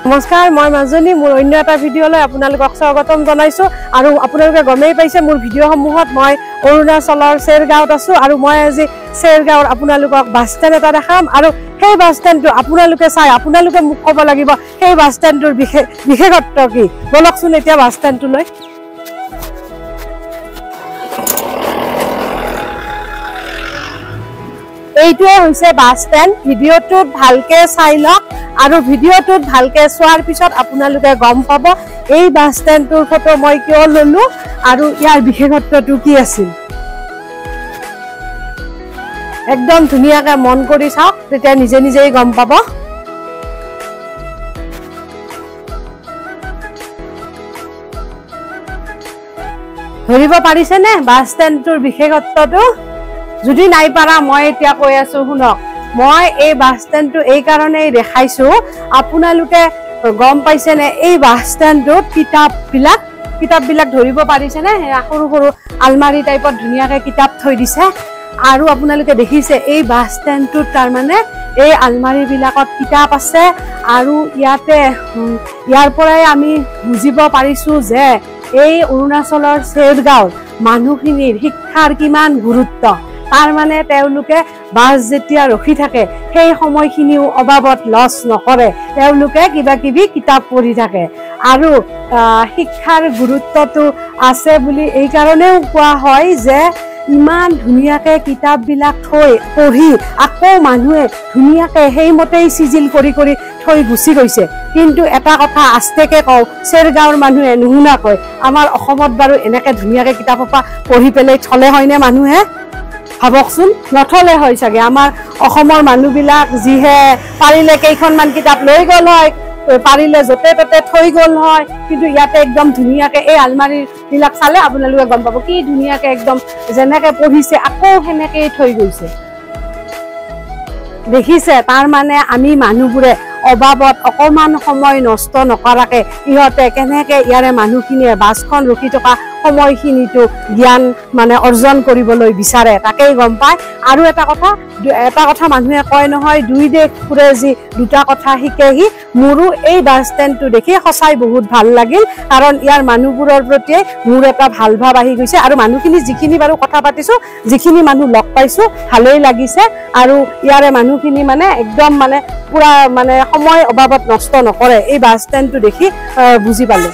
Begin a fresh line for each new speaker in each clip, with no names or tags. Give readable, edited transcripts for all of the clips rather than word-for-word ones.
নমস্কাৰ, মই মাজনী মোৰ অন্য এটা ভিডিঅ'লৈ আপোনালোকক স্বাগতম জনাইছোঁ। আৰু আপোনালোকে গমেই পাইছে মোৰ ভিডিঅ'সমূহত মই অৰুণাচলৰ চেৰগাঁৱত আছোঁ। আৰু মই আজি চেৰগাঁৱৰ আপোনালোকক বাছ ষ্টেণ্ড এটা দেখাম। আৰু সেই বাছ ষ্টেণ্ডটো আপোনালোকে চাই আপোনালোকে মোক ক'ব লাগিব সেই বাছ ষ্টেণ্ডটোৰ বিশেষত্ব কি। বলকচোন এতিয়া বাছ ষ্টেণ্ডটোলৈ। এইটোৱে হৈছে বাছ ষ্টেণ্ড। ভিডিঅ'টোত ভালকে চাই লওক আৰু ভিডিঅ'টোত ভালকে চোৱাৰ পিছত আপোনালোকে গম পাব এই বাছ ষ্টেণ্ডটোৰ ফটো মই কিয় ললো আৰু ইয়াৰ বিশেষত্বটো কি আছিল। একদম ধুনীয়াকে মন কৰি চাওক, তেতিয়া নিজে নিজেই গম পাব। ধৰিব পাৰিছেনে বাছ ষ্টেণ্ডটোৰ বিশেষত্বটো? যদি নাই পাৰা মই এতিয়া কৈ আছো শুনক। মই এই বাছ ষ্টেণ্ডটো এই কাৰণেই দেখাইছো, আপোনালোকে গম পাইছেনে এই বাছ ষ্টেণ্ডটোত কিতাপবিলাক ধৰিব পাৰিছেনে? সৰু সৰু আলমাৰি টাইপত ধুনীয়াকে কিতাপ থৈ দিছে। আৰু আপোনালোকে দেখিছে এই বাছ ষ্টেণ্ডটোত তাৰমানে এই আলমাৰি বিলাকত কিতাপ আছে। আৰু ইয়াৰ পৰাই আমি বুজিব পাৰিছো যে এই অৰুণাচলৰ চেৰগাঁৱৰ মানুহখিনিৰ শিক্ষাৰ কিমান গুৰুত্ব। তাৰ মানে তেওঁলোকে বাছ যেতিয়া ৰখি থাকে সেই সময়খিনিও অবাবত লছ নকৰে, তেওঁলোকে কিবা কিবি কিতাপ পঢ়ি থাকে। আৰু শিক্ষাৰ গুৰুত্বটো আছে বুলি এই কাৰণেও কোৱা হয় যে ইমান ধুনীয়াকে কিতাপবিলাক পঢ়ি আকৌ মানুহে ধুনীয়াকে সেইমতেই চিজিল কৰি কৰি থৈ গুচি গৈছে। কিন্তু এটা কথা আস্তেকে কওঁ, চেৰগাঁৱৰ মানুহে নুশুনাকৈ আমাৰ অসমত বাৰু এনেকে ধুনীয়াকে কিতাপ পঢ়ি পেলাই থলে হয়নে মানুহে? ভাবকচোন, নথলে হয় চাগে। আমাৰ অসমৰ মানুহবিলাক যিহে পাৰিলে কেইখনমান কিতাপ লৈ গ'ল হয়, পাৰিলে য'তে ত'তে থৈ গ'ল হয়। কিন্তু ইয়াতে একদম ধুনীয়াকে এই আলমাৰি বিলাক চালে আপোনালোকে গম পাব কি ধুনীয়াকে একদম যেনেকে পঢ়িছে আকৌ সেনেকেই থৈ গৈছে। দেখিছে, তাৰ মানে আমি মানুহবোৰে অবাবত অকমান সময় নষ্ট নকৰাকে ইহঁতে কেনেকে ইয়াৰে মানুহখিনিয়ে বাছখন ৰখি থকা সময়খিনিতো জ্ঞান মানে অৰ্জন কৰিবলৈ বিচাৰে, তাকেই গম পায়। আৰু এটা কথা মানুহে কয় নহয়, দুই দেশ ফুৰে যি দুটা কথা শিকেহি। মোৰো এই বাছ ষ্টেণ্ডটো দেখি সঁচাই বহুত ভাল লাগিল, কাৰণ ইয়াৰ মানুহবোৰৰ প্ৰতি মোৰ এটা ভাল ভাৱ আহি গৈছে। আৰু মানুহখিনি যিখিনি বাৰু কথা পাতিছো, যিখিনি মানুহ লগ পাইছো, ভালেই লাগিছে। আৰু ইয়াৰে মানুহখিনি মানে একদম মানে পুৰা মানে সময় অবাবত নষ্ট নকৰে, এই বাছ ষ্টেণ্ডটো দেখি বুজি পালো।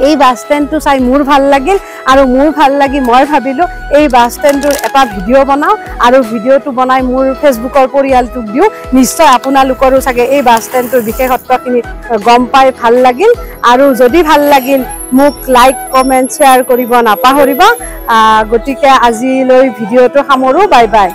এই বাছ ষ্টেণ্ডটো চাই মোৰ ভাল লাগিল। আৰু মোৰ ভাল লাগি মই ভাবিলো এই বাছ ষ্টেণ্ডটোৰ এটা ভিডিঅ' বনাওঁ আৰু ভিডিঅ'টো বনাই মোৰ ফেচবুকৰ পৰিয়ালটোক দিওঁ। নিশ্চয় আপোনালোকৰো চাগে এই বাছ ষ্টেণ্ডটোৰ বিশেষত্বখিনি গম পাই ভাল লাগিল। আৰু যদি ভাল লাগিল মোক লাইক কমেণ্ট শ্বেয়াৰ কৰিব নাপাহৰিব। গতিকে আজিলৈ ভিডিঅ'টো সামৰো। Bye bye.